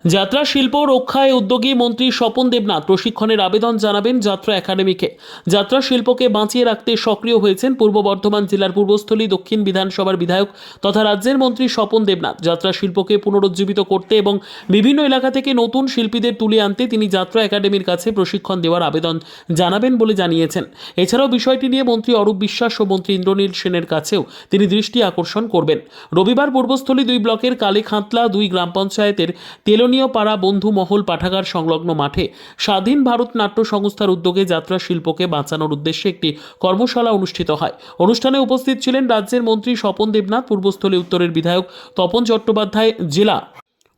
যাত্রা শিল্প রক্ষায় উদ্যোগী মন্ত্রী স্বপন দেবনাথ প্রশিক্ষণের আবেদন জানাবেন যাত্রা একাডেমিকে। যাত্রা শিল্পকে বাঁচিয়ে রাখতে সক্রিয় হয়েছেন পূর্ব বর্ধমান জেলার পূর্বস্থলী দক্ষিণ বিধানসভার বিধায়ক তথা রাজ্যের মন্ত্রী স্বপন দেবনাথ। যাত্রা শিল্পকে পুনরুজ্জীবিত করতে এবং বিভিন্ন এলাকা থেকে নতুন শিল্পীদের তুলে আনতে তিনি যাত্রা একাডেমির কাছে প্রশিক্ষণ দেওয়ার আবেদন জানাবেন বলে জানিয়েছেন। এছাড়াও বিষয়টি নিয়ে মন্ত্রী অরূপ বিশ্বাস ও মন্ত্রী ইন্দ্রনীল সেনের কাছেও তিনি দৃষ্টি আকর্ষণ করবেন। রবিবার পূর্বস্থলী 2 ব্লকের কালীখাঁতলা 2 গ্রাম পঞ্চায়েতের পাড়া বন্ধু মহল পাঠাগার সংলগ্ন মাঠে স্বাধীন ভারত নাট্য সংস্থার উদ্যোগে যাত্রা শিল্পকে বাঁচানোর উদ্দেশ্যে একটি কর্মশালা অনুষ্ঠিত হয়। অনুষ্ঠানে উপস্থিত ছিলেন রাজ্যের মন্ত্রী স্বপন দেবনাথ, পূর্বস্থলী উত্তরের বিধায়ক তপন চট্টোপাধ্যায়, জেলা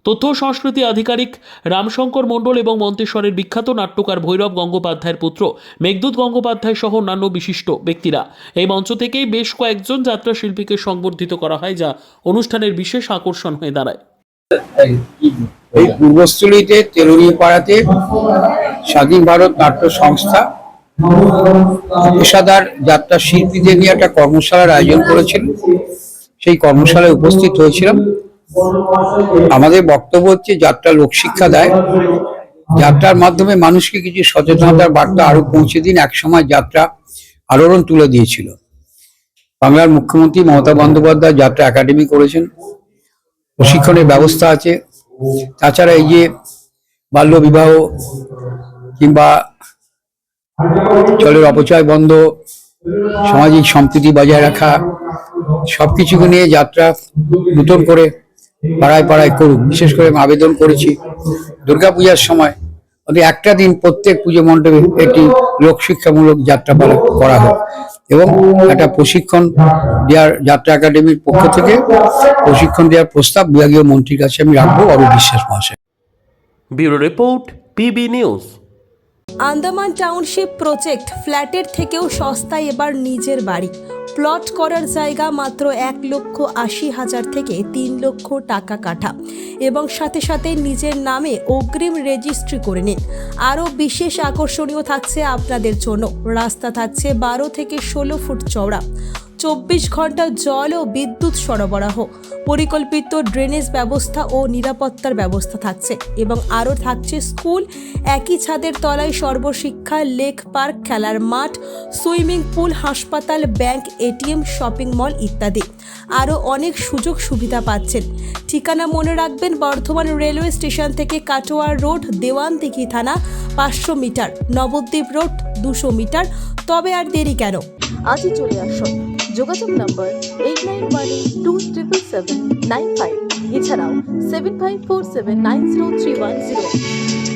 তথ্য সংস্কৃতি আধিকারিক রামশঙ্কর মণ্ডল এবং মন্তেশ্বরের বিখ্যাত নাট্যকার ভৈরব গঙ্গোপাধ্যায়ের পুত্র মেঘদূত গঙ্গোপাধ্যায় সহ অন্যান্য বিশিষ্ট ব্যক্তিরা। এই মঞ্চ থেকেই বেশ কয়েকজন যাত্রা শিল্পীকে সংবর্ধিত করা হয়, যা অনুষ্ঠানের বিশেষ আকর্ষণ হয়ে দাঁড়ায়। এই পূর্বস্থলীতে তেলুরিয়া পাড়াতে স্বাধীন ভারত নাট্য সংস্থা পেশাদার যাত্রা শিল্পীদের নিয়ে একটা কর্মশালার আয়োজন করেছিল। সেই কর্মশালায় উপস্থিত হয়েছিলাম। আমাদের বক্তব্য হচ্ছে যাত্রা লোকশিক্ষা দেয়, যাত্রার মাধ্যমে মানুষকে কিছু সচেতনতার বার্তা আরো পৌঁছে দিন। একসময় যাত্রা আলোড়ন তুলে দিয়েছিল। বাংলার মুখ্যমন্ত্রী মমতা বন্দ্যোপাধ্যায় যাত্রা একাডেমি করেছেন, প্রশিক্ষণের ব্যবস্থা আছে। তাছাড়া এই যে বাল্য বিবাহ কিংবা জলের অপচয় বন্ধ, সামাজিক সম্প্রীতি বজায় রাখা, সবকিছুকে নিয়ে যাত্রা নতুন করে পাড়ায় পাড়ায় করুক। বিশেষ করে আমি আবেদন করেছি দুর্গাপূজার সময় একটা দিন প্রত্যেক পুজো মণ্ডপে একটি লোকশিক্ষামূলক যাত্রা করা হোক এবং একটা প্রশিক্ষণ দেওয়ার যাত্রা একাডেমির পক্ষ থেকে প্রশিক্ষণ দেওয়ার প্রস্তাব বিভাগীয় মন্ত্রীর কাছে আমি রাখবো, অরূপ বিশ্বাস মহাশয়। Bureau report, PB news. Andaman township project ফ্ল্যাটের থেকেও সস্তায় এবার নিজের বাড়ি। প্লট করার জায়গা মাত্র 1,80,000 থেকে 3 লক্ষ টাকা কাঠা এবং সাথে সাথে নিজের নামে অগ্রিম রেজিস্ট্রি করে নিন। আরও বিশেষ আকর্ষণীয় থাকছে আপনাদের জন্য। রাস্তা থাকছে 12 থেকে 16 ফুট চওড়া, 24 ঘন্টা জল ও বিদ্যুৎ সরবরাহ, পরিকল্পিত ড্রেনেজ ব্যবস্থা ও নিরাপত্তার ব্যবস্থা থাকছে এবং আরও থাকছে স্কুল, একই ছাদের তলায় সর্বশিক্ষা, লেক পার্ক, খেলার মাঠ, সুইমিং পুল, হাসপাতাল, ব্যাংক, এটিএম, শপিং মল ইত্যাদি। আরও অনেক সুযোগ সুবিধা পাচ্ছেন। ঠিকানা মনে রাখবেন, বর্ধমান রেলওয়ে স্টেশন থেকে কাটোয়া রোড, দেওয়ানদিঘি থানা 500 মিটার, নবদ্বীপ রোড 200 মিটার। তবে আর দেরি কেন, আজই চলে আসুন। যোগাযোগ নম্বর 8918277795, এছাড়াও 7547903108।